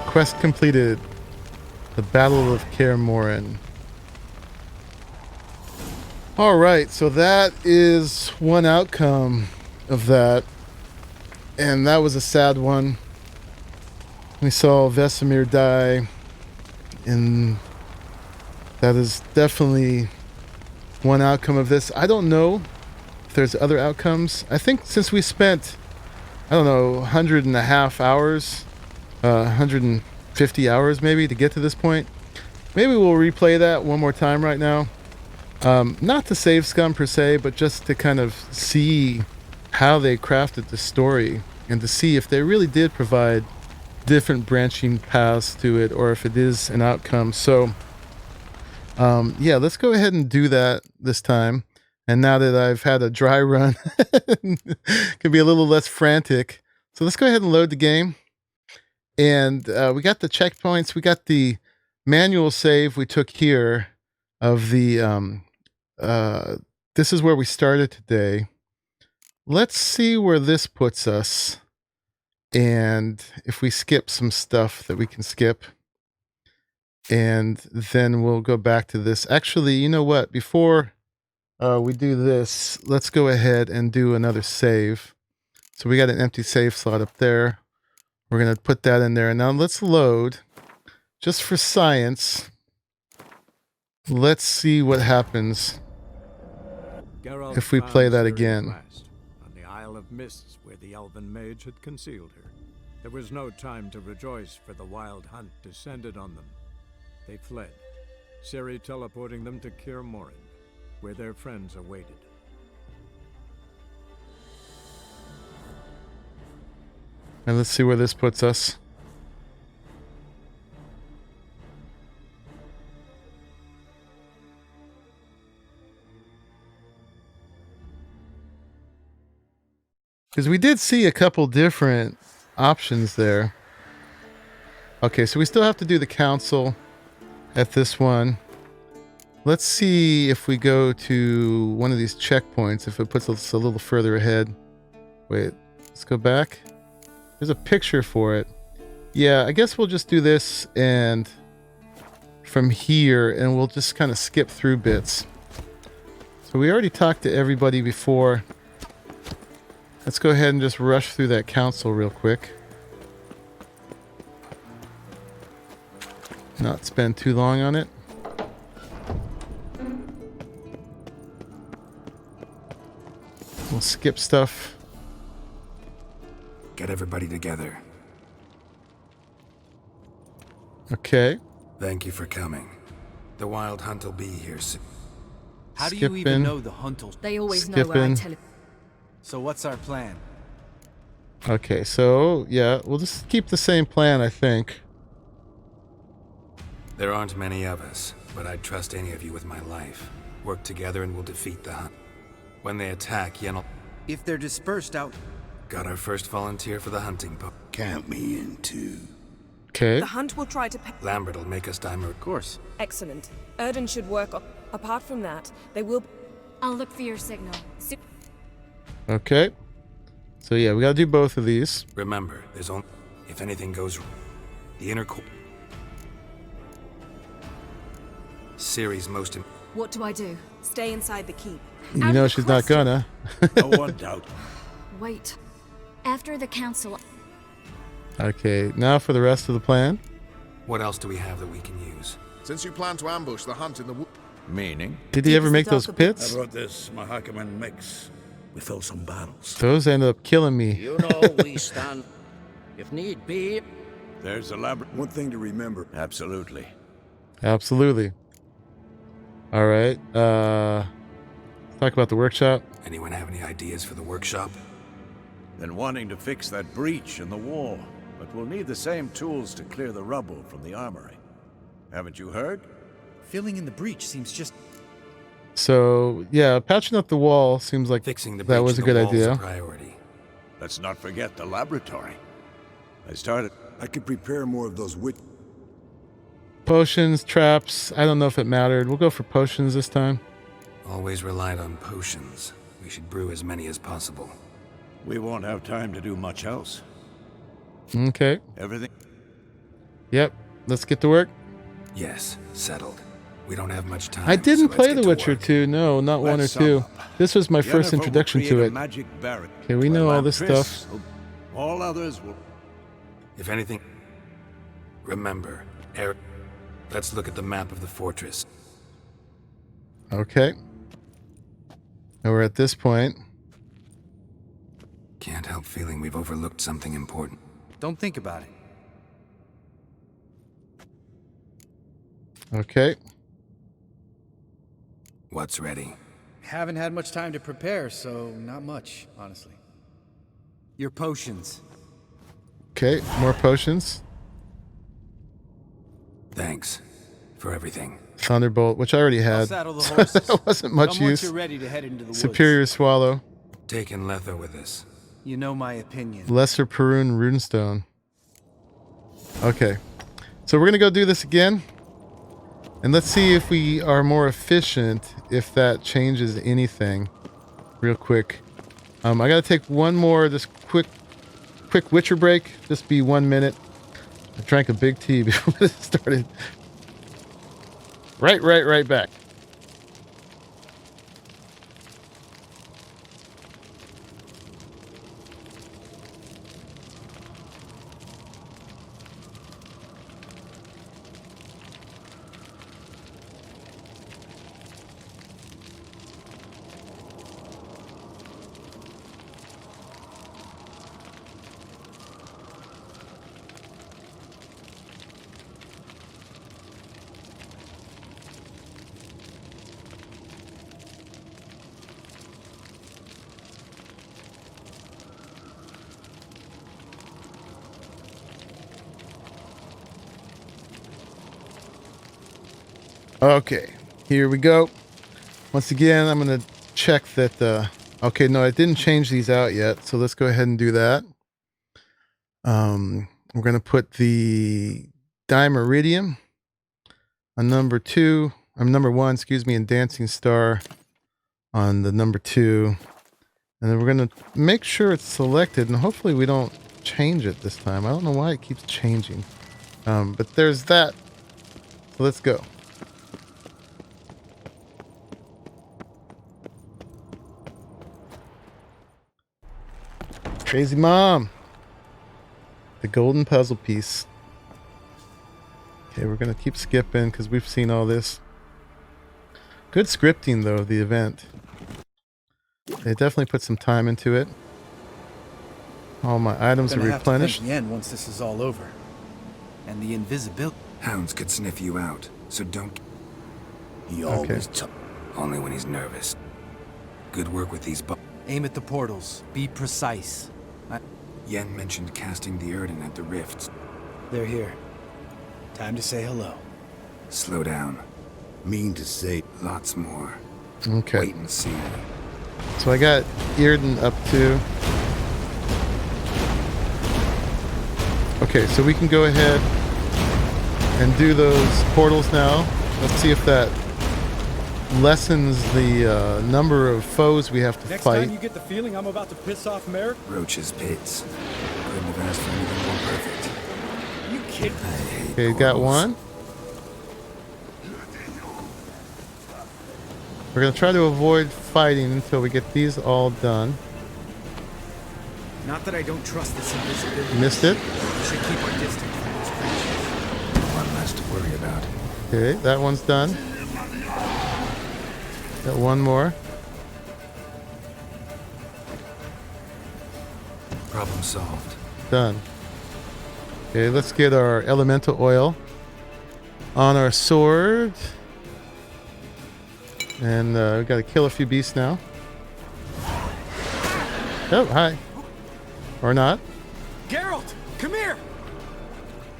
Quest completed. The Battle of KAER MORHEN. Alright, so that is one outcome of that. And that was a sad one. We saw Vesemir die. And that is definitely one outcome of this. I don't know if there's other outcomes. I think since we spent, I don't know, 150 hours, 150 hours maybe to get to this point, maybe we'll replay that one more time right now. Not to save scum per se, but just to kind of see how they crafted the story and to see if they really did provide different branching paths to it or if it is an outcome. So yeah, let's go ahead and do that this time. And now that I've had a dry run, can be a little less frantic. So let's go ahead and load the game. And we got the checkpoints. We got the manual save we took here of the this is where we started today. Let's see where this puts us, and if we skip some stuff that we can skip, and then we'll go back to this. Actually, you know what, before we do this, let's go ahead and do another save. So we got an empty save slot up there. We're going to put that in there. And now let's load, just for science. Let's see what happens if we play that again. On the Isle of Mists, where the elven mage had concealed her. There was no time to rejoice, for the wild hunt descended on them. They fled, Ciri teleporting them to KAER MORHEN, where their friends awaited. And let's see where this puts us. Because we did see a couple different options there. Okay, so we still have to do the council at this one. Let's see if we go to one of these checkpoints, if it puts us a little further ahead. Wait, let's go back. There's a picture for it. Yeah, I guess we'll just do this and from here, and we'll just kind of skip through bits. So we already talked to everybody before. Let's go ahead and just rush through that council real quick. Not spend too long on it. We'll skip stuff. Get everybody together. Okay. Thank you for coming. The wild hunt will be here soon. How do you even know the hunt will... They always know where I tell it. So what's our plan? Okay, so yeah, we'll just keep the same plan, I think. There aren't many of us, but I'd trust any of you with my life. Work together and we'll defeat the hunt. When they attack, Yen'll... If they're dispersed out... Got our first volunteer for the hunting post. Count me in too. Okay. The hunt will try to... Lambert'll make us dimer. Of course. Excellent. Erden should work. Apart from that, they will... I'll look for your signal. Okay. So yeah, we gotta do both of these. Remember, there's only... If anything goes wrong, the inner core... Ciri's most... What do I do? Stay inside the keep. You know she's not gonna. No one doubt. Wait. After the council... Okay, now for the rest of the plan. What else do we have that we can use? Since you plan to ambush the hunt in the wood... Meaning? Did he ever make those I pits? brought this Mahakaman mix. We fought some battles. Those ended up killing me. You know we stand, if need be. There's a lab. One thing to remember. Absolutely. Absolutely. All right. Let's talk about the workshop. Anyone have any ideas for the workshop? Been wanting to fix that breach in the wall, but we'll need the same tools to clear the rubble from the armory. Haven't you heard? Filling in the breach seems just... So, yeah, patching up the wall seems like Fixing the that was a good idea. A priority. Let's not forget the laboratory. I could prepare more of those witch... Potions, traps, I don't know if it mattered. We'll go for potions this time. Always relied on potions. We should brew as many as possible. We won't have time to do much else. Okay. Everything? Yep. Let's get to work. Yes, settled. We don't have much time. I didn't so let's play get The to Witcher work. 2. No, not 1 or Let's 2. sum up. This was my first Yennefer will introduction create to a it. magic barrier, Okay, we know while all this Lampris stuff. will- All others will... If anything, remember, Eric. Let's look at the map of the fortress. Okay. And we're at this point. Can't help feeling we've overlooked something important. Don't think about it. Okay. What's ready? Haven't had much time to prepare, so not much, honestly. Your potions. Okay, more potions. Thanks for everything. Thunderbolt, which I already I'll had. saddle the So horses. that wasn't much Come once use. you're ready to head into the woods. Superior Swallow. Taking Letho with us. You know my opinion. Lesser PERUN runestone. Okay. So we're going to go do this again. And let's see if we are more efficient, if that changes anything. Real quick. I got to take one more, this quick Witcher break. Just be 1 minute. I drank a big tea before this started. Right back. Okay, here we go. Once again, I'm going to check that okay, no, I didn't change these out yet, so let's go ahead and do that. We're going to put the Dimeridium on number 1, excuse me, and Dancing Star on the number 2. And then we're going to make sure it's selected, and hopefully we don't change it this time. I don't know why it keeps changing. But there's that. So let's go. Crazy Mom. The golden puzzle piece. Okay, we're going to keep skipping because we've seen all this. Good scripting, though, of the event. They definitely put some time into it. All my items are replenished. The end once this is all over. And the invisibility. Hounds could sniff you out, so don't... He always Only when he's nervous. Good work with these Aim at the portals. Be precise. Yen mentioned casting the Erden at the rifts. They're here. Time to say hello. Slow down. mean to say. Lots more. Okay. Wait and see. So I got Erden up to... Okay, so we can go ahead and do those portals now. Let's see if that lessens the number of foes we have to Next fight. time you get the feeling I'm about to piss off Merrick? Roach's pits. Couldn't have asked for anything more perfect. You kidding? Okay, got one. We're going to try to avoid fighting until we get these all done. Not that I don't trust this invisibility. Missed it. We should keep our distance from those creatures. One less to worry about. Okay, that one's done. Got one more. Problem solved. Done. Okay, let's get our elemental oil on our sword. And we got to kill a few beasts now. Oh, hi. Or not. Geralt, come here!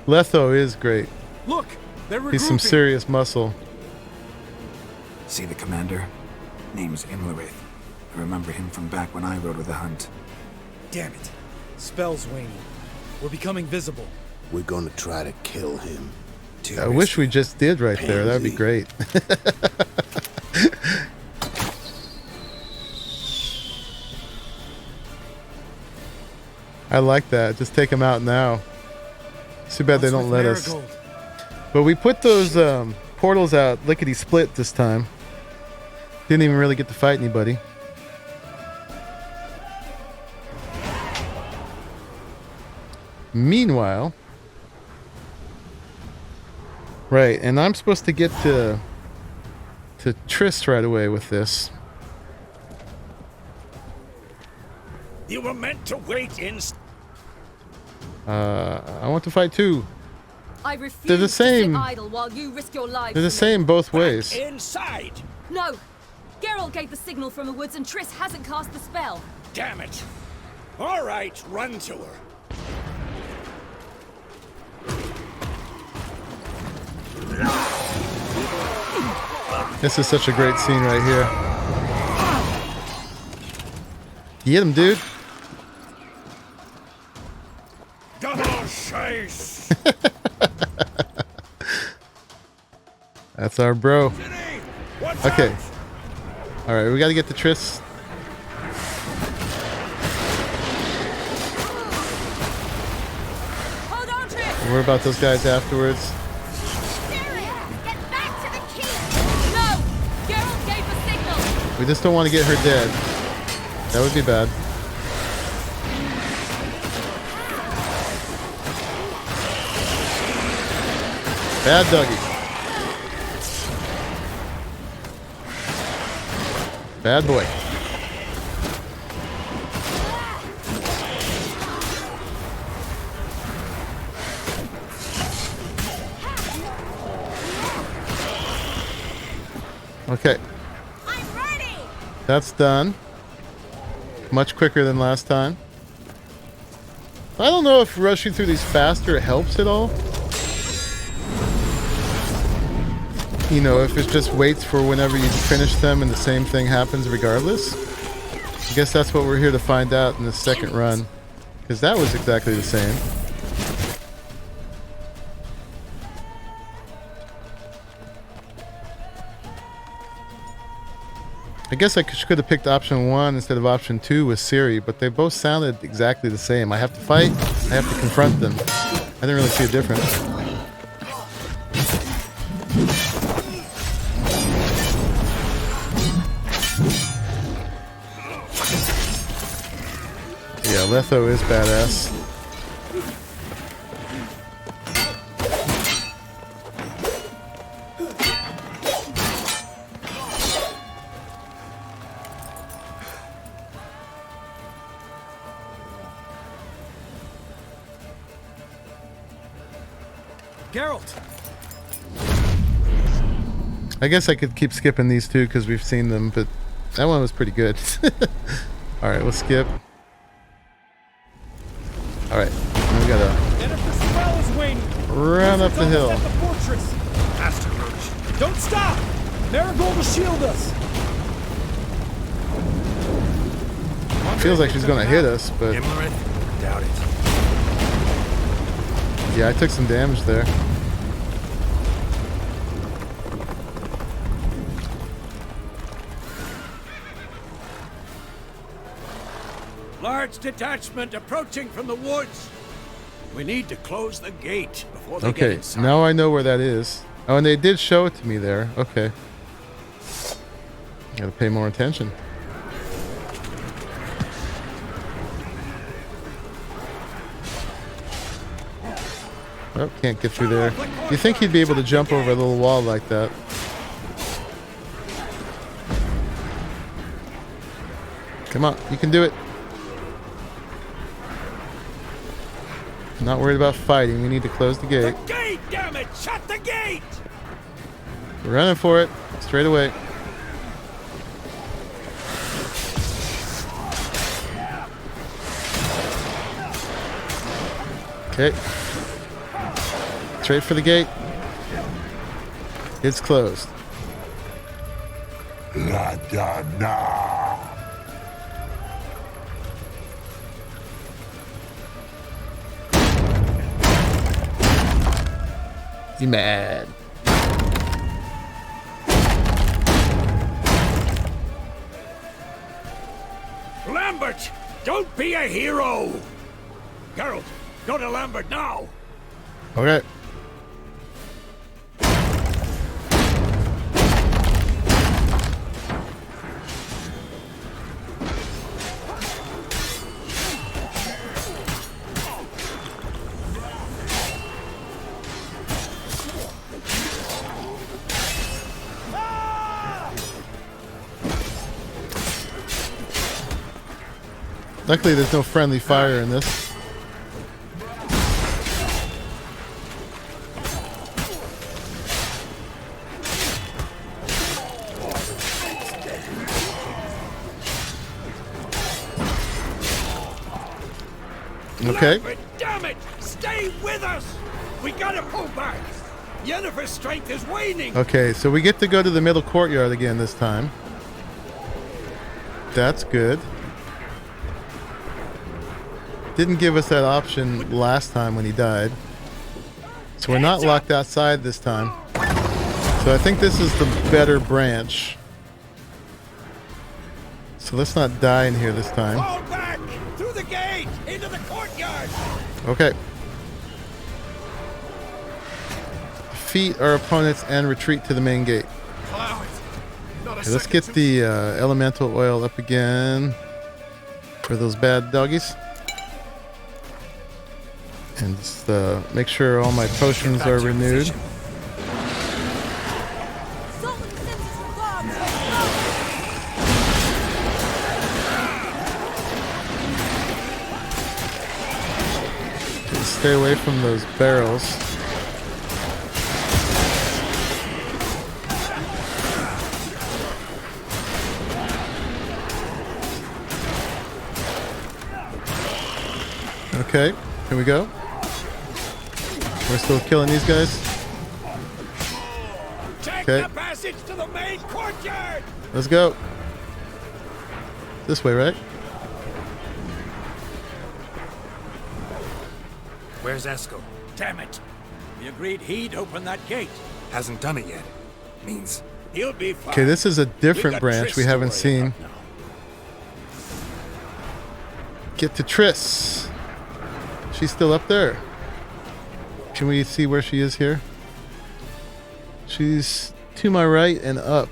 Letho is great. Look, they're regrouping. He's some serious muscle. See the commander? Name's Imlerith. I remember him from back when I rode with the hunt. Damn it. Spell's waning. We're becoming visible. We're gonna try to kill him. I wish we just did right there. That'd be great. I like that. Just take them out now. It's too bad they don't let us. But we put those portals out lickety-split this time. Didn't even really get to fight anybody. Meanwhile... Right, and I'm supposed to get to Triss right away with this. You were meant to wait in... I want to fight too. I refuse They're the same. to sit idle while you risk your lives. They're the same both ways. Inside! No! Geralt gave the signal from the woods and Triss hasn't cast the spell. Damn it! All right, run to her. This is such a great scene right here. Get him, dude. Double chase! That's our bro. Watch Okay. out. Alright, we gotta get to Triss. Hold on, Triss! We'll worry about those guys afterwards. Get back to the key! No! Geralt gave the signal! We just don't want to get her dead. That would be bad. Bad doggy. Bad boy. Okay. I'm ready! That's done. Much quicker than last time. I don't know if rushing through these faster helps at all. You know, if it just waits for whenever you finish them and the same thing happens regardless. I guess that's what we're here to find out in the second run. Because that was exactly the same. I guess I could have picked option 1 instead of option 2 with Siri, but they both sounded exactly the same. I have to fight, I have to confront them. I didn't really see a difference. Yeah, Letho is badass. Geralt! I guess I could keep skipping these two because we've seen them, but that one was pretty good. Alright, we'll skip. Alright, we gotta Jennifer Spell is waiting. run up the hill. At the fortress. Faster, Roach. Don't stop! Marigold will shield us. Feels like she's gonna hit us, but Imlerith? Doubt it. yeah, I took some damage there. Large detachment approaching from the woods. We need to close the gate before they get Okay, inside. now I know where that is. Oh, and they did show it to me there. Okay. Gotta pay more attention. Oh, can't get through there. You think he'd be able to jump over a little wall like that? Come on, you can do it. Not worried about fighting. We need to close the gate. The gate, damn it! Shut the gate! We're running for it. Straight away. Okay. Straight for the gate. It's closed. La da na. You mad? Lambert, don't be a hero! Geralt, go to Lambert now! Okay. Luckily, there's no friendly fire in this. Okay. Lambert, damn it! Stay with us! We gotta pull back! Yennefer's strength is waning! Okay, so we get to go to the middle courtyard again this time. That's good. Didn't give us that option last time when he died. So we're not locked outside this time. So I think this is the better branch. So let's not die in here this time. Fall back! Through the gate! Into the courtyard! Okay. Defeat our opponents and retreat to the main gate. Okay, let's get the elemental oil up again for those bad doggies. And just make sure all my potions are renewed. Stay away from those barrels. Okay, here we go. We're still killing these guys. Okay. The passage to the main courtyard. Let's go. This way, right? Where's Eskel? Damn it! We agreed he'd open that gate. Hasn't done it yet. Means he'll be fine. Okay, this is a different branch we haven't seen. Get to Triss. She's still up there. Can we see where she is here? She's to my right and up.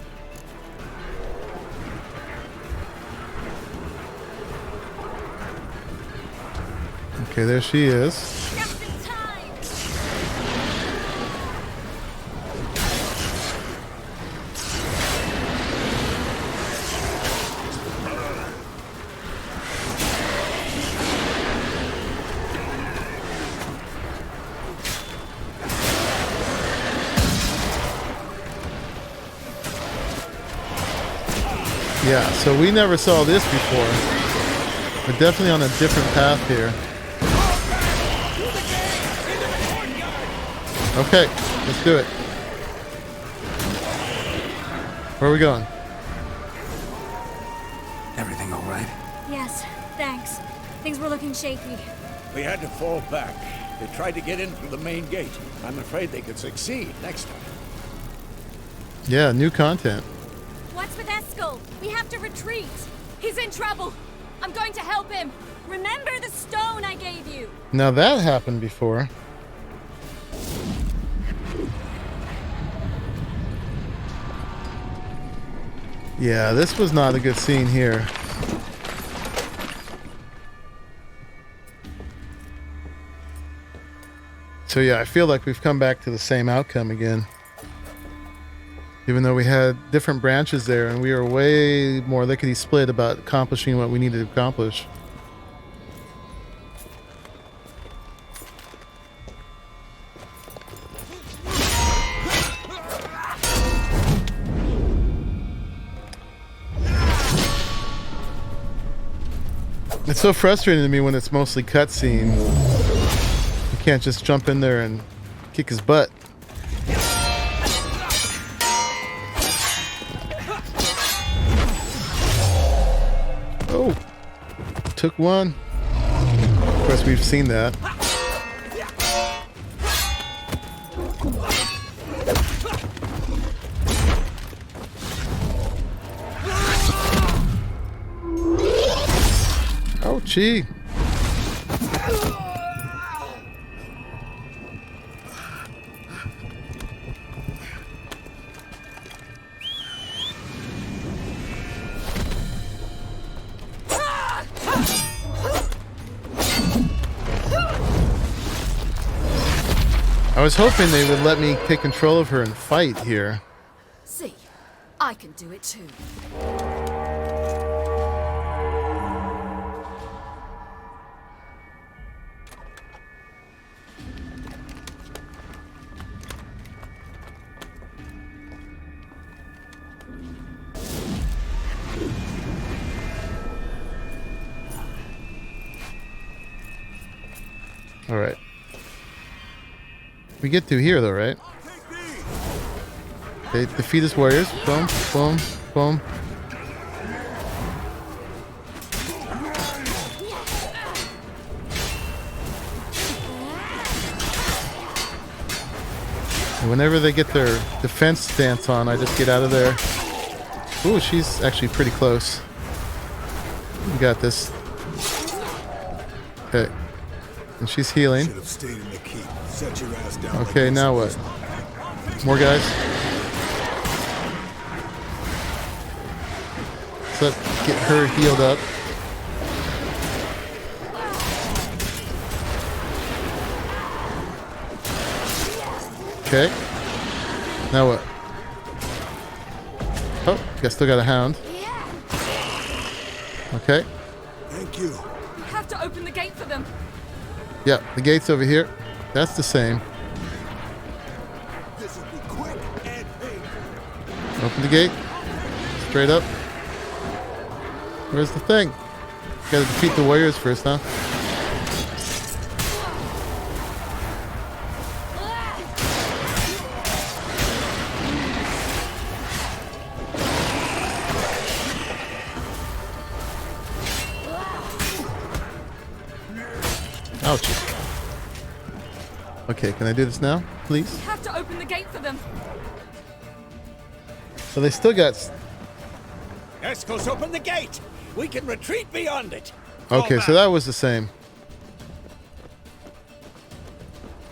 Okay, there she is. Yeah, so we never saw this before. We're definitely on a different path here. Okay, let's do it. Where are we going? everything all right? Yes, thanks. Things were looking shaky. We had to fall back. They tried to get in through the main gate. I'm afraid they could succeed next time. Yeah, new content. What's with Eskel? We have to retreat. He's in trouble. I'm going to help him. Remember the stone I gave you? Now that happened before. Yeah, this was not a good scene here. So yeah, I feel like we've come back to the same outcome again. Even though we had different branches there and we were way more lickety-split about accomplishing what we needed to accomplish. It's so frustrating to me when it's mostly cutscene. You can't just jump in there and kick his butt. Oh, took one. Of course, we've seen that. Oh, gee. I was hoping they would let me take control of her and fight here. See, I can do it too. All right. We get through here though, right? They defeat his warriors. Boom, boom, boom. And whenever they get their defense stance on, I just get out of there. Ooh, she's actually pretty close. We got this. Okay. And she's healing. Okay, now what? More guys? So let's get her healed up. Okay. Now what? Oh, I still got a hound. Okay. Thank you. We have to open the gate for them. Yeah, the gate's over here. That's the same. Open the gate. Straight up. Where's the thing? Gotta defeat the warriors first, huh? Ouch. Okay, can I do this now, please? We have to open the gate for them. So they still got... Escos, open the gate! We can retreat beyond it! Okay, so that was the same.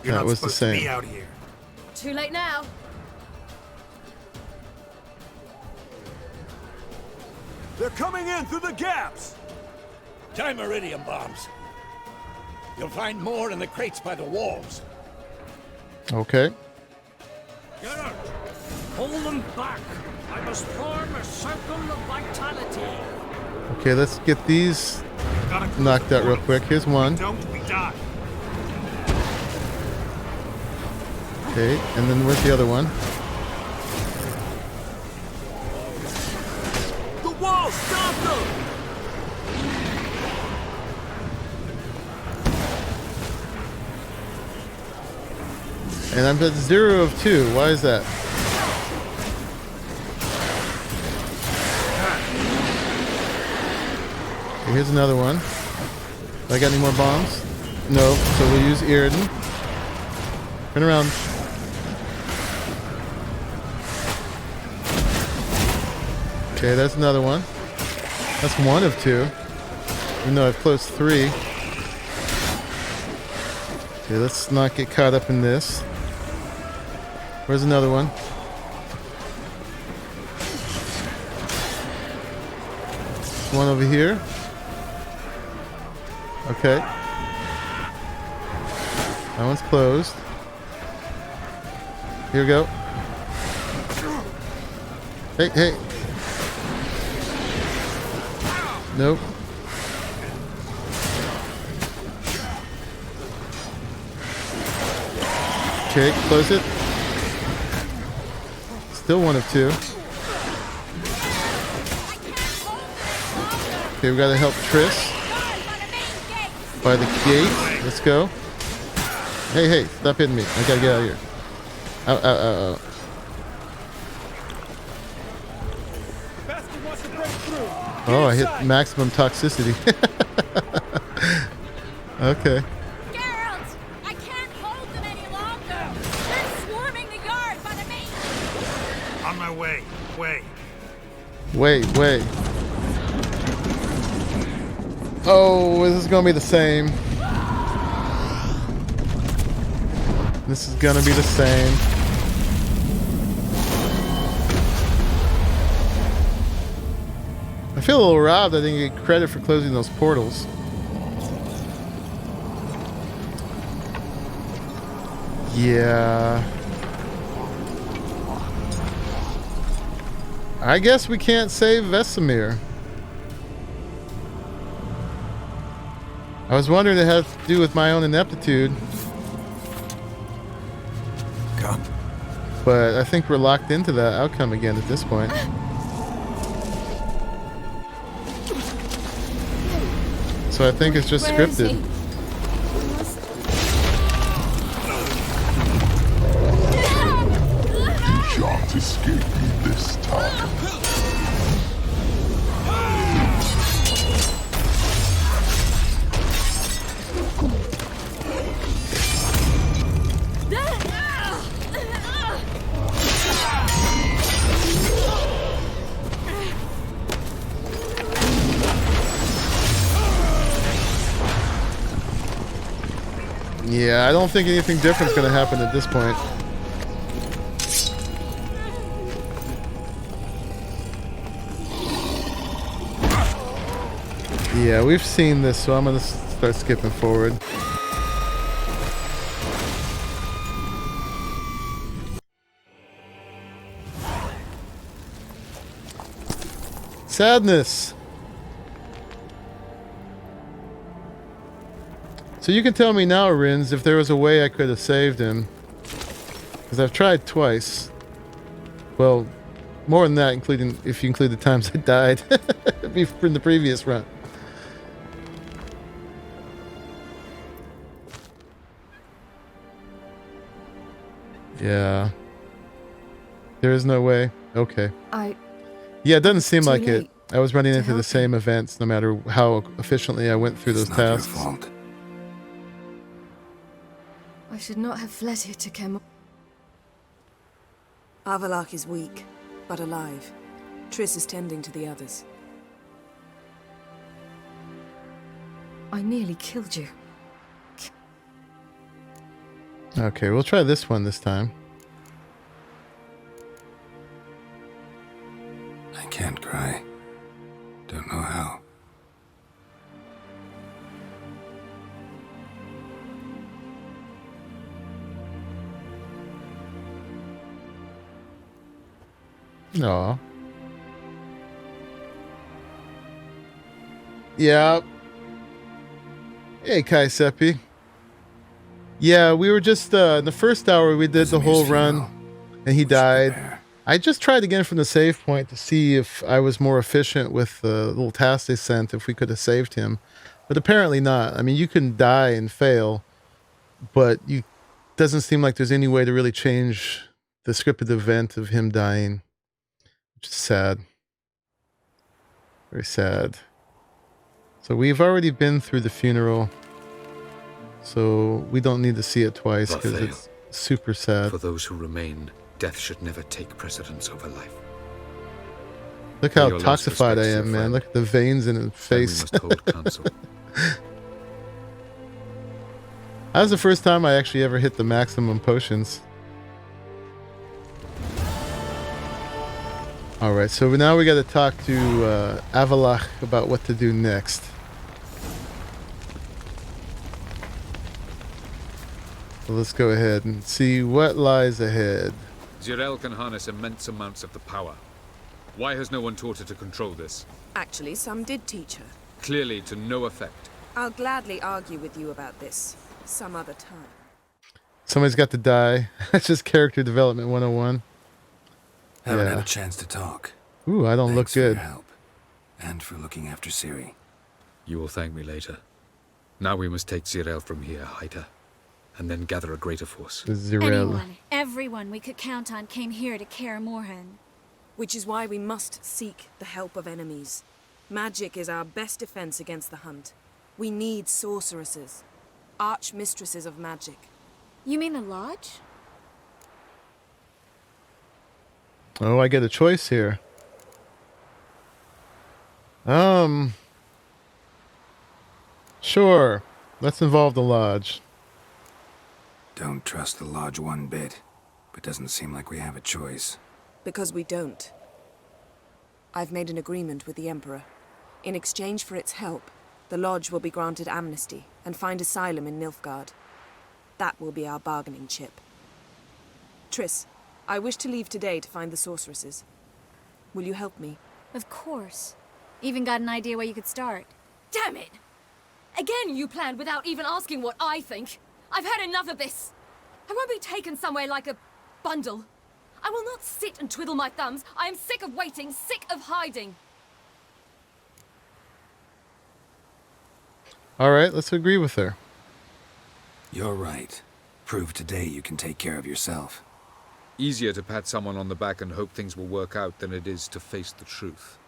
You're that not was the supposed to be same. out here. Too late now. They're coming in through the gaps! Time iridium bombs. You'll find more in the crates by the walls. Okay. Get out! Hold them back! I must form a circle of vitality. Okay, let's get these knocked out real quick. Here's one. We die. Okay, and then where's the other one? The wall! Stop them! And I'm at 0 of 2. Why is that? Okay, here's another one. I got any more bombs? No, so we'll use Iridan. Turn around. Okay, that's another one. That's 1 of 2. Even though I've closed 3. Okay, let's not get caught up in this. Where's another one? One over here. Okay. That one's closed. Here we go. Hey, hey. Nope. Okay, close it. Still 1 of 2. Okay, we gotta help Triss by the gate. Let's go. Hey, hey, stop hitting me. I gotta get out of here. Ow, ow, ow, ow. Oh, I hit maximum toxicity. Okay. Geralt! I can't hold them any longer! They're swarming the yard by the main! On my way. Wait. Oh, this is gonna be the same. This is gonna be the same. I feel a little robbed I didn't get credit for closing those portals. Yeah. I guess we can't save Vesemir. I was wondering if it had to do with my own ineptitude. Come. But I think we're locked into that outcome again at this point. So I think it's just scripted. You shan't escape me this time. Yeah, I don't think anything different's gonna happen at this point. Yeah, we've seen this, so I'm gonna start skipping forward. Sadness. So you can tell me now, Rins, if there was a way I could have saved him. Because I've tried twice. Well, more than that, including if you include the times I died in the previous run. Yeah. There is no way. Okay. Yeah, it doesn't seem like it. I was running into the same events no matter how efficiently I went through those tasks. It's not your fault. I should not have fled here to Kem. Avallac'h is weak, but alive. Triss is tending to the others. I nearly killed you. Okay, we'll try this one this time. I can't cry. Don't know how. Aw. Yeah. Hey, Kaisepi. Yeah, we were just, in the first hour we did the whole run, and he died. I just tried again from the save point to see if I was more efficient with the little task they sent, if we could have saved him. But apparently not. I mean, you can die and fail, but you doesn't seem like there's any way to really change the scripted event of him dying. Which is sad. Very sad. So we've already been through the funeral. So we don't need to see it twice because it's super sad. For those who remain, death should never take precedence over life. Look how toxified I am, man. Look at the veins in his face. We must hold counsel. That was the first time I actually ever hit the maximum potions. Alright, so now we got to talk to Avallac'h about what to do next. So let's go ahead and see what lies ahead. Z'rell can harness immense amounts of the power. Why has no one taught her to control this? Actually, some did teach her. Clearly to no effect. I'll gladly argue with you about this some other time. Somebody's got to die. That's just character development 101. Haven't had a chance to talk. Ooh, I don't look good. For your help. And for looking after Ciri. You will thank me later. Now we must take Z'rell from here, hide her, and then gather a greater force. Everyone we could count on came here to KAER MORHEN. Which is why we must seek the help of enemies. Magic is our best defense against the hunt. We need sorceresses, archmistresses of magic. You mean the Lodge? Oh, I get a choice here. Sure. Let's involve the Lodge. Don't trust the Lodge one bit, but doesn't seem like we have a choice. Because we don't. I've made an agreement with the Emperor. In exchange for its help, the Lodge will be granted amnesty and find asylum in Nilfgaard. That will be our bargaining chip. Triss, I wish to leave today to find the sorceresses. Will you help me? Of course. Even got an idea where you could start. Damn it! Again you planned without even asking what I think. I've had enough of this. I won't be taken somewhere like a bundle. I will not sit and twiddle my thumbs. I am sick of waiting, sick of hiding. Alright, let's agree with her. You're right. Prove today you can take care of yourself. Easier to pat someone on the back and hope things will work out than it is to face the truth.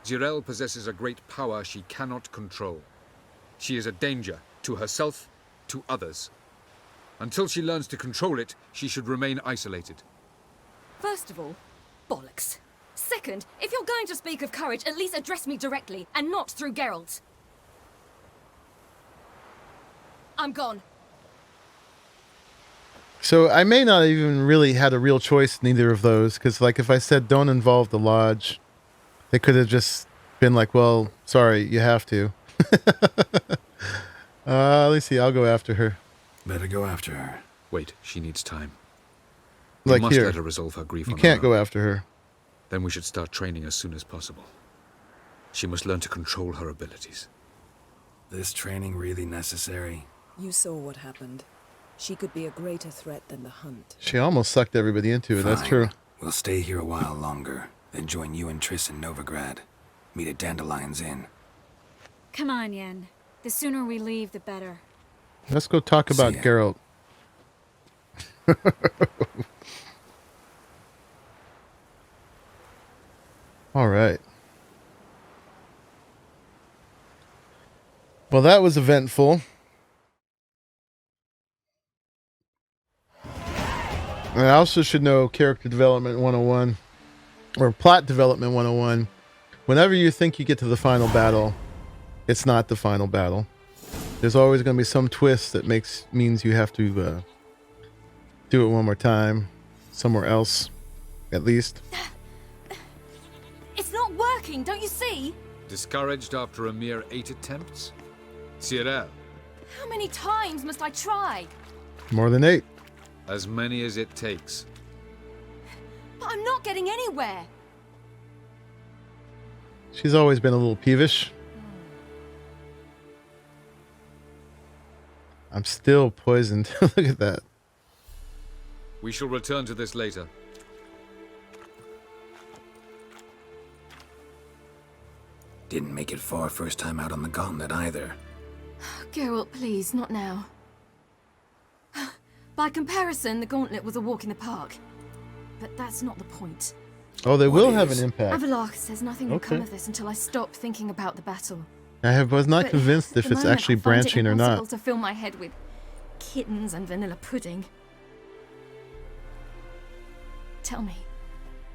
Zirael possesses a great power she cannot control. She is a danger to herself, to others. Until she learns to control it, she should remain isolated. First of all, bollocks. Second, if you're going to speak of courage, at least address me directly, and not through Geralt. I'm gone. So I may not even really had a real choice in either of those, because like if I said don't involve the lodge, they could have just been like, well, sorry, you have to. Let me see, I'll go after her. Better go after her. Wait, she needs time. Like We must here. let her resolve her grief You on can't her own. go after her. Then we should start training as soon as possible. She must learn to control her abilities. This training really necessary? You saw what happened. She could be a greater threat than the hunt. She almost sucked everybody into it, that's Fine. true. We'll stay here a while longer, then join you and Triss in Novigrad. Meet at Dandelion's Inn. Come on, Yen. The sooner we leave, the better. Let's go talk about ya. Geralt. Alright. Well, that was eventful. And I also should know character development 101, or plot development 101. Whenever you think you get to the final battle, it's not the final battle. There's always going to be some twist that means you have to do it one more time, somewhere else, at least. It's not working, don't you see? Discouraged after a mere 8 attempts? Zirael, How many times must I try? More than 8. as many as it takes. But I'm not getting anywhere. She's always been a little peevish. I'm still poisoned. Look at that. We shall return to this later. Didn't make it far first time out on the gauntlet either. Geralt, please, not now. By comparison, the gauntlet was a walk in the park. But that's not the point. Oh, they will have an impact. Avalok says nothing will come Okay. of this until I stop thinking about the battle. Was not But convinced at if the it's moment, actually I find it branching or impossible not. to fill my head with kittens and vanilla pudding. Tell me,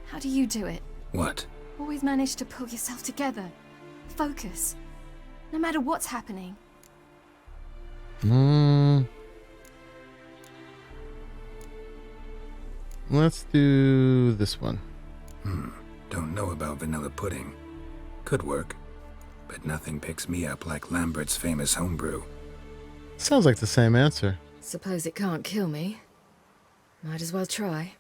how do you do it? What? Always manage to pull yourself together. Focus. No matter what's happening. Let's do this one. Don't know about vanilla pudding. Could work. But nothing picks me up like Lambert's famous homebrew. Sounds like the same answer. Suppose it can't kill me. Might as well try.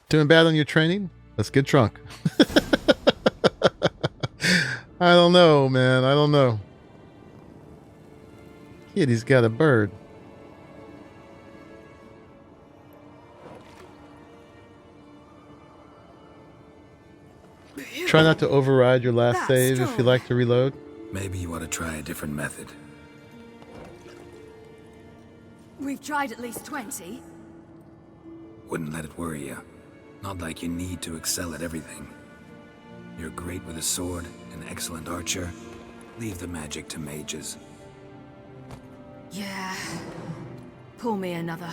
Doing bad on your training? Let's get drunk. I don't know, man. I don't know. Kitty's got a bird. Try not to override your last save if you like to reload. Maybe you ought to try a different method. We've tried at least 20. Wouldn't let it worry you. Not like you need to excel at everything. You're great with a sword, an excellent archer. Leave the magic to mages. Yeah. Pull me another.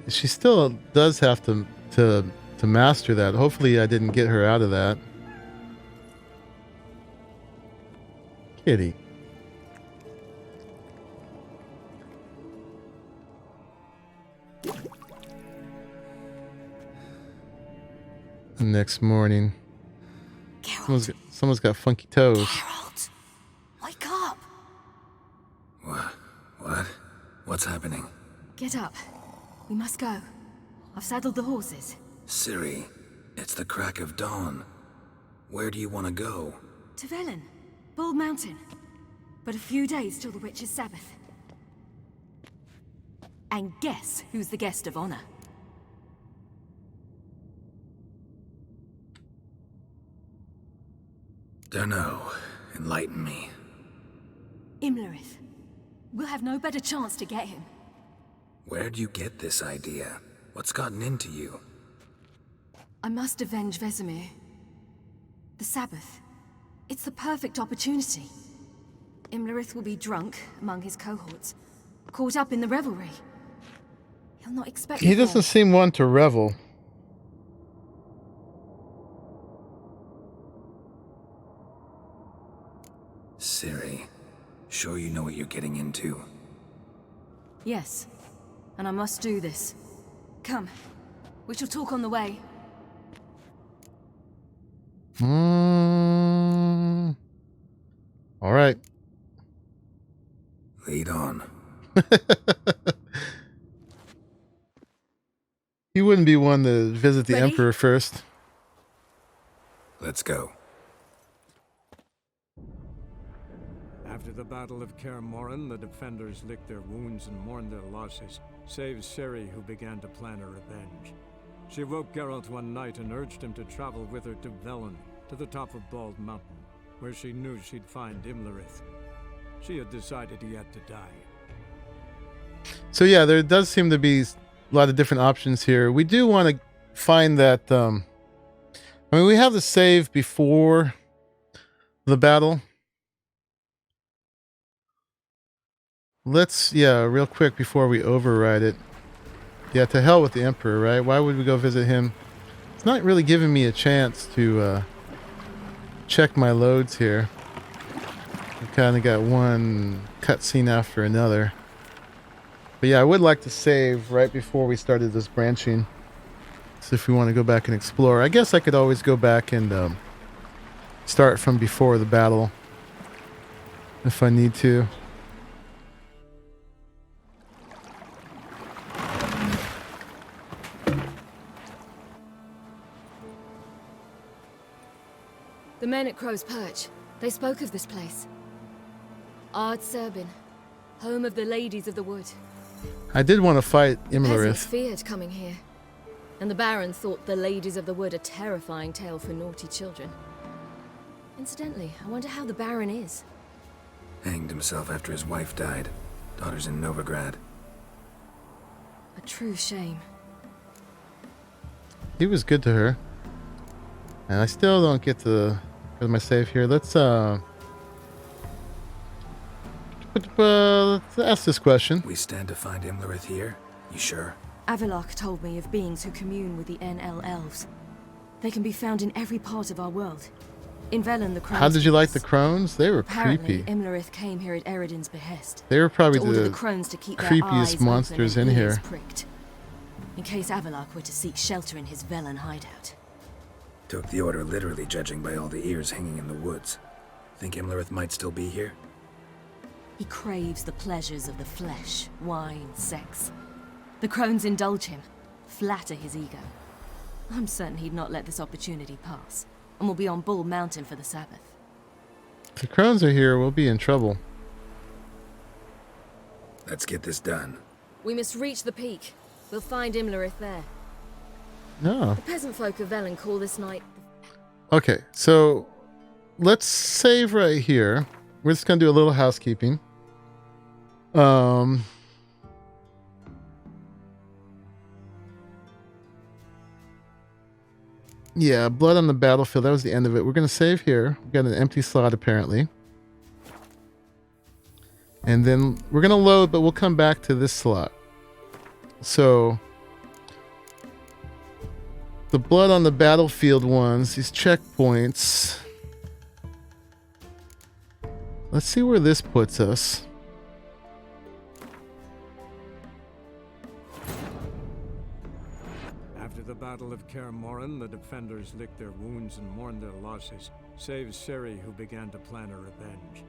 She still does have to master that. Hopefully I didn't get her out of that. Kitty. The next morning. Someone's got funky toes. Geralt, wake up. What? What's happening? Get up. We must go. I've saddled the horses. Ciri, it's the crack of dawn. Where do you want to go? To Velen. Bald Mountain. But a few days till the Witch's Sabbath. And guess who's the guest of honor? Dunno. Enlighten me. Imlerith. We'll have no better chance to get him. Where'd you get this idea? What's gotten into you? I must avenge Vesemir. The Sabbath. It's the perfect opportunity. Imlerith will be drunk among his cohorts, caught up in the revelry. He'll not expect He doesn't seem one to revel. Ciri, sure you know what you're getting into? Yes, and I must do this. Come, we shall talk on the way. All right. Lead on. He wouldn't be one to visit the Emperor first. Let's go. After the Battle of KAER, the defenders licked their wounds and mourned their losses, save Ciri, who began to plan a revenge. She woke Geralt one night and urged him to travel with her to Velen, to the top of Bald Mountain, where she knew she'd find Imlerith. She had decided he had to die. So yeah, there does seem to be a lot of different options here. We do want to find that... I mean, we have the save before the battle. Let's, real quick before we override it. Yeah, to hell with the Emperor, right? Why would we go visit him? It's not really giving me a chance to check my loads here. We kind of got one cutscene after another. But yeah, I would like to save right before we started this branching. So if we want to go back and explore. I guess I could always go back and start from before the battle if I need to. The men at Crow's Perch, they spoke of this place. Ard Serbin, home of the Ladies of the Wood. I did want to fight Peasants Imlerith. feared coming here, and the Baron thought the Ladies of the Wood a terrifying tale for naughty children. Incidentally, I wonder how the Baron is. Hanged himself after his wife died. Daughter's in Novigrad. A true shame. He was good to her. And I still don't get to go to my save here. Let's ask this question. We stand to find Imlerith here? You sure? Avalok told me of beings who commune with the NL elves. They can be found in every part of our world. In Velen, the crones... How did you like the crones? They were Apparently, creepy. Imlerith came here at Eredin's behest. They were probably to order the crones to keep their eyes creepiest open monsters and in ears here. pricked, in case Avalok were to seek shelter in his Velen hideout. Took the order literally, judging by all the ears hanging in the woods. Think Imlerith might still be here? He craves the pleasures of the flesh, wine, sex. The crones indulge him, flatter his ego. I'm certain he'd not let this opportunity pass, and will be on Bull Mountain for the Sabbath. If the crones are here, we'll be in trouble. Let's get this done. We must reach the peak. We'll find Imlerith there. No. The peasant folk of Velen call this night... Okay, so let's save right here. We're just going to do a little housekeeping. Yeah, blood on the battlefield. That was the end of it. We're going to save here. We've got an empty slot, apparently. And then we're going to load, but we'll come back to this slot. So... the blood on the battlefield ones, these checkpoints. Let's see where this puts us. After the Battle of KAER, the defenders licked their wounds and mourned their losses, save Ciri, who began to plan a revenge.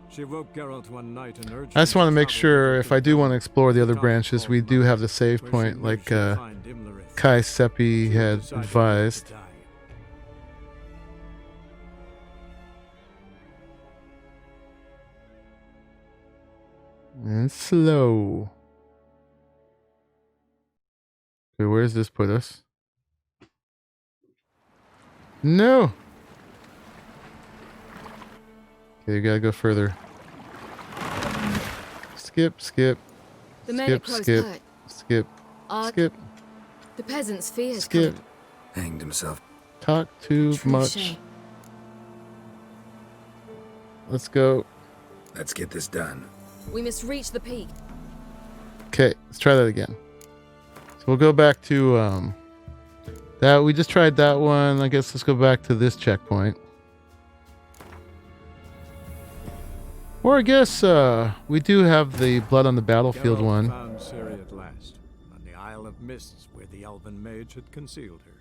She woke Geralt one night and urged I just him want to to make travel sure to if I do want to explore the other top branches, we Bald do have Mountain, the save where she point knew like she'd find Imlerith. Kai Seppi had Decided advised. to die. And slow. Okay, where does this put us? No. Okay, you gotta go further. Skip, skip. The men Skip, at close skip, hurt. skip, skip, The peasants' fears skip. Hanged himself. Talk too True much. shame. Let's go. Let's get this done. We must reach the peak. Okay, let's try that again. So we'll go back to that. We just tried that one. I guess let's go back to this checkpoint. Or I guess we do have the Blood on the Battlefield Geralt one. found Ciri at last, on the Isle of Mists where the elven mage had concealed her.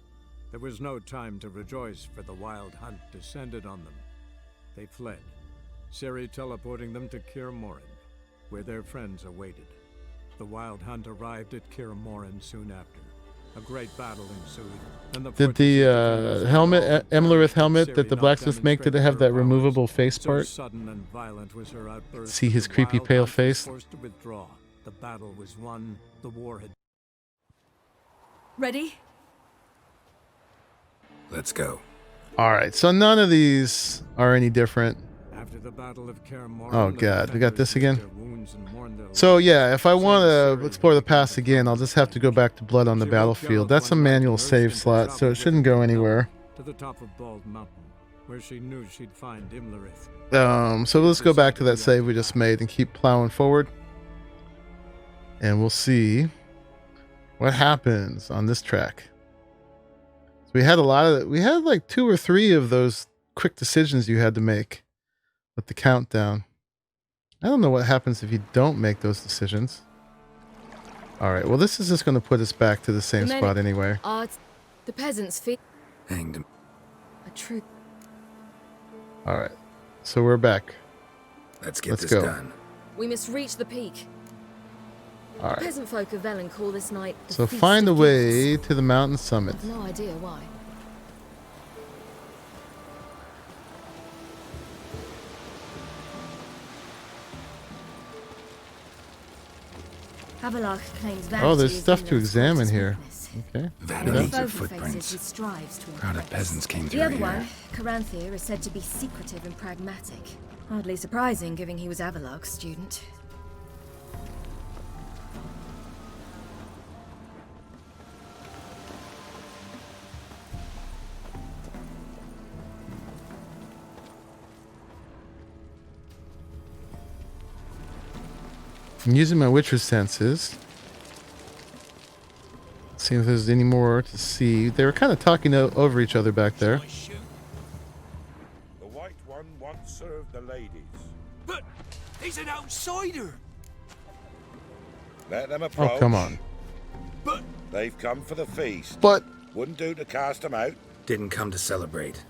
There was no time to rejoice, for the wild hunt descended on them. They fled, Ciri teleporting them to KAER, where their friends awaited. The wild hunt arrived at KAER soon after. A great battle ensued, and the Did the helmet, Emlerith helmet that the blacksmith make, did it have that removable face so part? sudden and violent was her outburst See that his the creepy wild pale hunt was face? forced to withdraw. The battle was won. The war had. Ready? Let's go. Alright, so none of these are any different. After the Battle of KAER, Oh god, we got this again? their wounds and mourned their So loss. yeah, if I want to Ciri explore the past again, I'll just have to go back to Blood on the She woke Battlefield. Geralt That's a one night manual and urged save him to slot, so travel it with shouldn't her go anywhere. to the top of Bald Mountain, where she knew she'd find Imlerith. So let's go back to that save we just made and keep plowing forward. And we'll see what happens on this track. So we had like 2 or 3 of those quick decisions you had to make with the countdown. I don't know what happens if you don't make those decisions. Alright, well this is just going to put us back to the same spot anyway. The peasants' fear. Hanged him. A true. Alright, so we're back. Let's get this go. done. We must reach the peak. Alright, Peasant folk of Velen call this night the so Feast find a of way Gifts. to the mountain summit. I've no idea why. Havelock claims vanity Oh, there's is stuff to Imlerith's examine greatest here. weakness. Okay. Vanity The or foe he footprints. faces, he strives to Crowd of impress. peasants came The through other here. one, Caranthir, is said to be secretive and pragmatic. Hardly surprising, given he was Avalok's student. I'm using my Witcher senses. See if there's any more to see. They were kind of talking over each other back there. The white one once served the ladies. But he's an outsider. Let them approach. Oh, come on. But They've come for the feast. But Wouldn't do to cast them out. Didn't come to celebrate.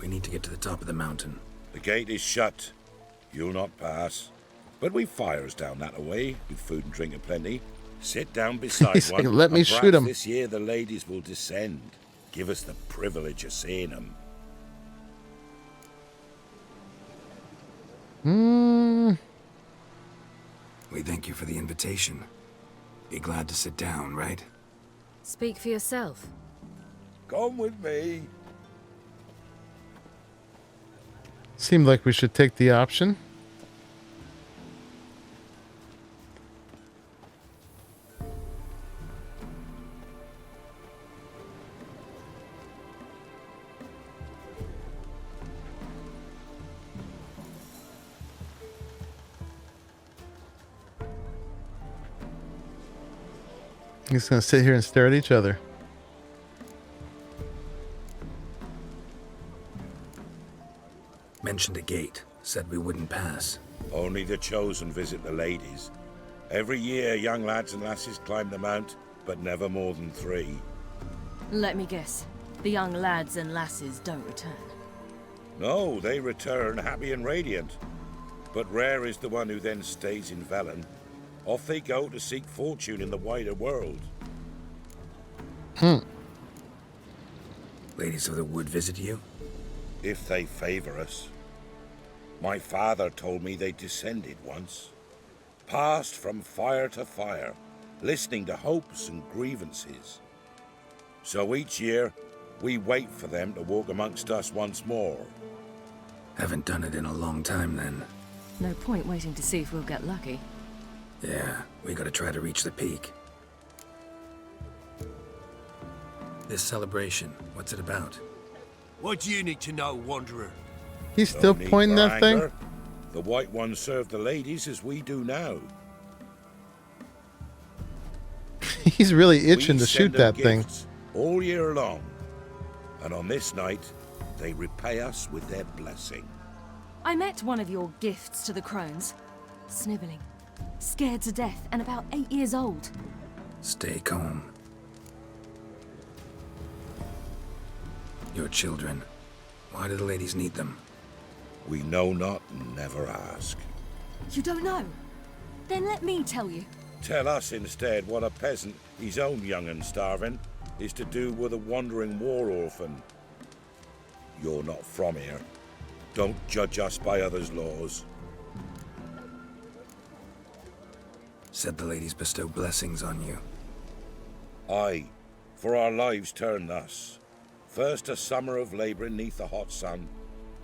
We need to get to the top of the mountain. The gate is shut. You'll not pass. But we've fires down that way, with food and drink aplenty. Sit down beside He's one. saying, "Let me and shoot perhaps 'em." This year the ladies will descend. Give us the privilege of seeing them. We thank you for the invitation. Be glad to sit down, right? Speak for yourself. Come with me. seemed like we should take the option. We're just gonna sit here and stare at each other. Mentioned a gate. Said we wouldn't pass. Only the chosen visit the ladies. Every year, young lads and lasses climb the mount, but never more than 3. Let me guess. The young lads and lasses don't return. No, they return happy and radiant. But rare is the one who then stays in Velen. Off they go to seek fortune in the wider world. Ladies of the Wood visit you? If they favor us. My father told me they descended once. Passed from fire to fire, listening to hopes and grievances. So each year, we wait for them to walk amongst us once more. Haven't done it in a long time, then. No point waiting to see if we'll get lucky. Yeah, we gotta try to reach the peak. This celebration, what's it about? What do you need to know, Wanderer? He's still No need pointing for that thing? anger. The white ones serve the ladies as we do now. He's really itching We to shoot send them that thing. gifts all year long. And on this night, they repay us with their blessing. I met one of your gifts to the crones. Sniveling. Scared to death and about 8 years old. Stay calm. Your children. Why do the ladies need them? We know not and never ask. You don't know? Then let me tell you. Tell us instead what a peasant, his own young and starving, is to do with a wandering war orphan. You're not from here. Don't judge us by others' laws. Said the ladies bestow blessings on you. Aye, for our lives turn thus. First a summer of labouring neath the hot sun,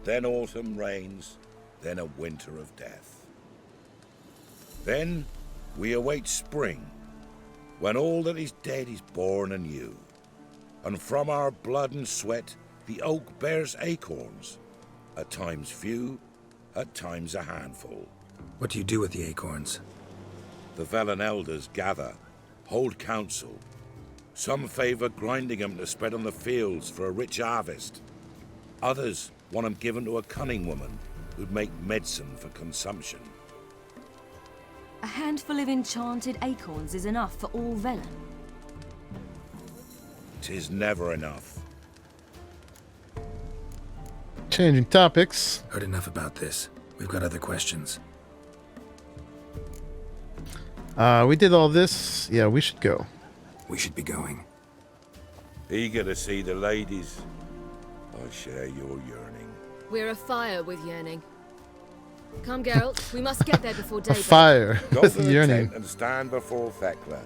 then autumn rains, then a winter of death. Then we await spring, when all that is dead is born anew. And from our blood and sweat the oak bears acorns, at times few, at times a handful. What do you do with the acorns? The Velen elders gather, hold council. Some favor grinding them to spread on the fields for a rich harvest. Others want them given to a cunning woman who'd make medicine for consumption. A handful of enchanted acorns is enough for all Velen. 'Tis never enough. Changing topics. Heard enough about this. We've got other questions. We did all this. Yeah, we should go. We should be going. Eager to see the ladies. I share your yearning. We're afire with yearning. Come, Geralt. We must get there before A daybreak. fire Go with to the yearning. tent and stand before Thekla.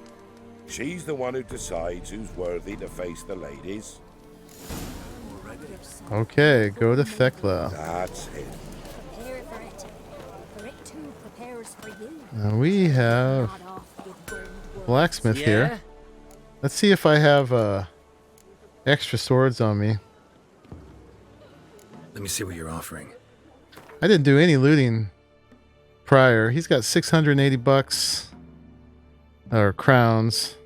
She's the one who decides who's worthy to face the ladies. Okay, go to Thekla. That's it. Prepare for it. For it too prepares for you. Now we have blacksmith here. Let's see if I have extra swords on me. Let me see what you're offering. I didn't do any looting prior. He's got 680 bucks or crowns.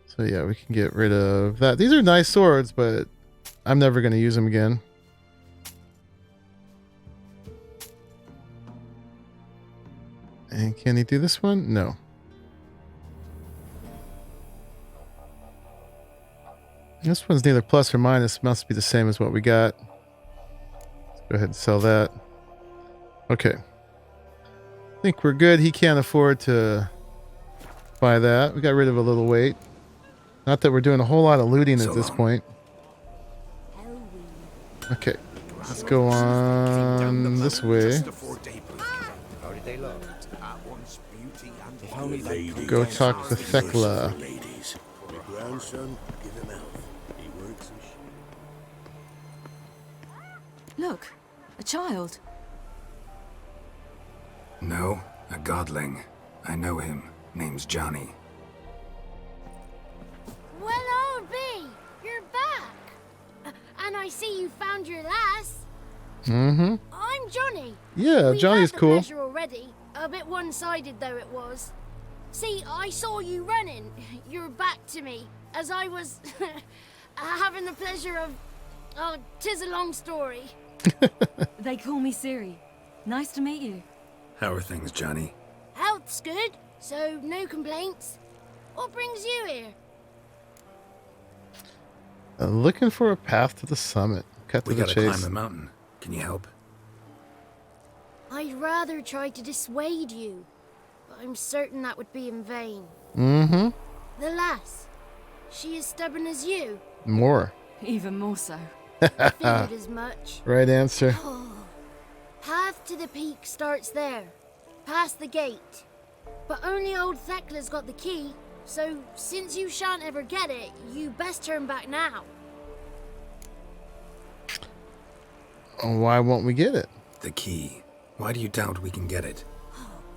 So yeah, we can get rid of that. These are nice swords, but I'm never going to use them again. And can he do this one? No. This one's neither plus or minus. Must be the same as what we got. Let's go ahead and sell that. Okay. I think we're good. He can't afford to buy that. We got rid of a little weight. Not that we're doing a whole lot of looting at this point. Okay. Let's go on this way. Go talk to Thekla. Look, a child. No, a godling. I know him. Name's Johnny. Well, old B, you're back. And I see you found your lass. Mm-hmm. I'm Johnny. Yeah, We've Johnny's had the cool. pleasure already. A bit one-sided though it was. See, I saw you running. Your back to me as I was having the pleasure of. Oh, 'tis a long story. They call me Siri. Nice to meet you. How are things, Johnny? Health's good, so no complaints. What brings you here? Looking for a path to the summit. Cut to We the gotta chase. climb the mountain. Can you help? I'd rather try to dissuade you, but I'm certain that would be in vain. Mm-hmm. The lass, she as stubborn as you? More. Even more so. I figured as much. Right answer. Path to the peak starts there, past the gate. But only old Thekla's got the key, so since you shan't ever get it, you best turn back now. Why won't we get it? The key. Why do you doubt we can get it?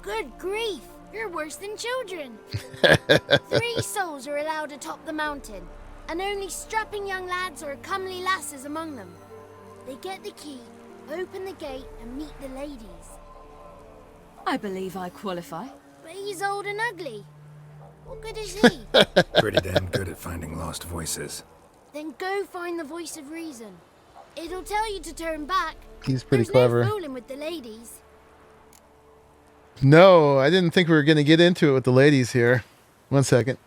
Good grief, you're worse than children. 3 souls are allowed atop the mountain, and only strapping young lads or comely lasses among them. They get the key, open the gate, and meet the ladies. I believe I qualify. But he's old and ugly. What good is he? Pretty damn good at finding lost voices. Then go find the voice of reason. It'll tell you to turn back. He's pretty There's clever. No fooling with the ladies. No, I didn't think we were going to get into it with the ladies here. 1 second.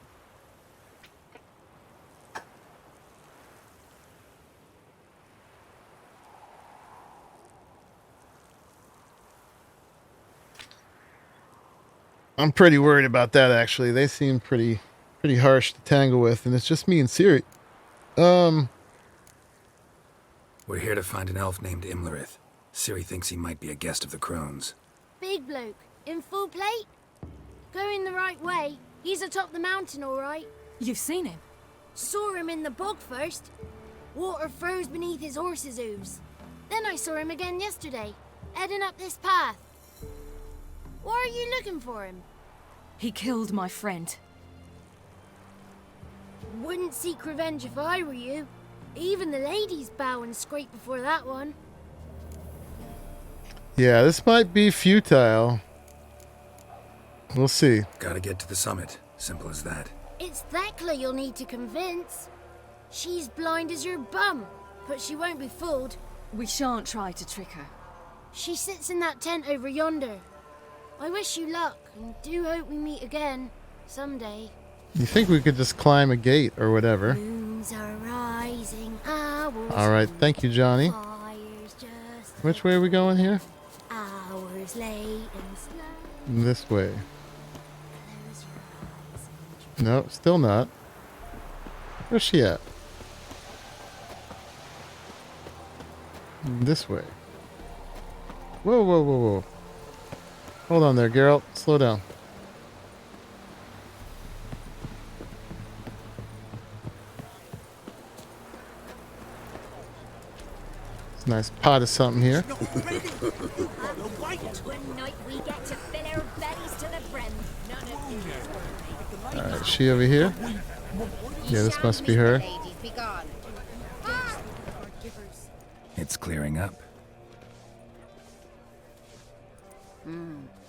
I'm pretty worried about that, actually. They seem pretty harsh to tangle with, and it's just me and Siri. We're here to find an elf named Imlerith. Ciri thinks he might be a guest of the Crones. Big bloke, in full plate. Going the right way. He's atop the mountain, all right. You've seen him? Saw him in the bog first. Water froze beneath his horse's hooves. Then I saw him again yesterday, heading up this path. Why are you looking for him? He killed my friend. Wouldn't seek revenge if I were you. Even the ladies bow and scrape before that one. Yeah, this might be futile. We'll see. Gotta get to the summit. Simple as that. It's Thekla you'll need to convince. She's blind as your bum, but she won't be fooled. We shan't try to trick her. She sits in that tent over yonder. I wish you luck, and do hope we meet again, someday. You think we could just climb a gate or whatever? Moons are rising, hours. All right, thank you, Johnny. Fires just Which way are we going here? hours late and slow. This way. No, still not. Where's she at? This way. Whoa, whoa, whoa, whoa. Hold on there, Geralt. Slow down. It's a nice pot of something here. One night we get to fill our bellies to the brim. None of you. Alright, is she over here? Yeah, this must be her. It's clearing up.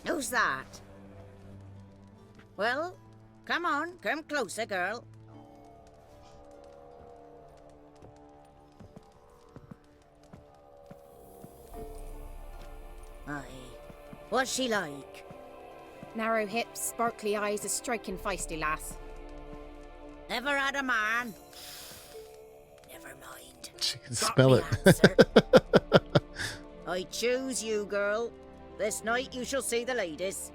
Who's that? Well, come on, come closer, girl. Aye. What's she like? Narrow hips, sparkly eyes, a striking feisty lass. Never had a man. Never mind. She can spell it. I choose you, girl. This night you shall see the ladies.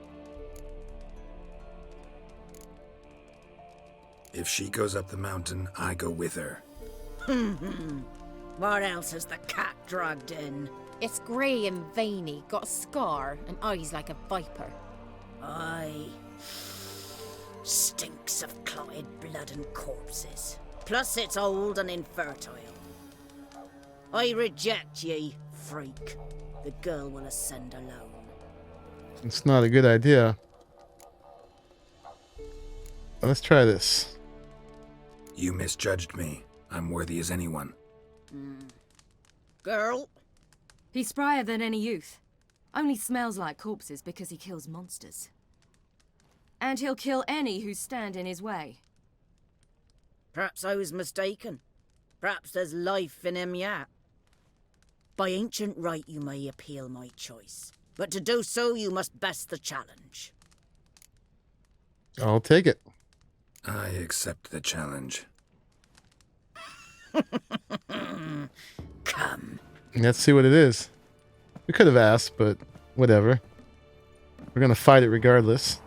If she goes up the mountain, I go with her. What else has the cat dragged in? It's grey and veiny, got a scar, and eyes like a viper. Aye. Stinks of clotted blood and corpses. Plus it's old and infertile. I reject ye, freak. The girl will ascend alone. It's not a good idea. Let's try this. You misjudged me. I'm worthy as anyone. Girl? He's sprier than any youth. Only smells like corpses because he kills monsters. And he'll kill any who stand in his way. Perhaps I was mistaken. Perhaps there's life in him yet. By ancient right you may appeal my choice. But to do so you must best the challenge. I'll take it. I accept the challenge. Come. Let's see what it is. We could have asked, but whatever. We're gonna fight it regardless.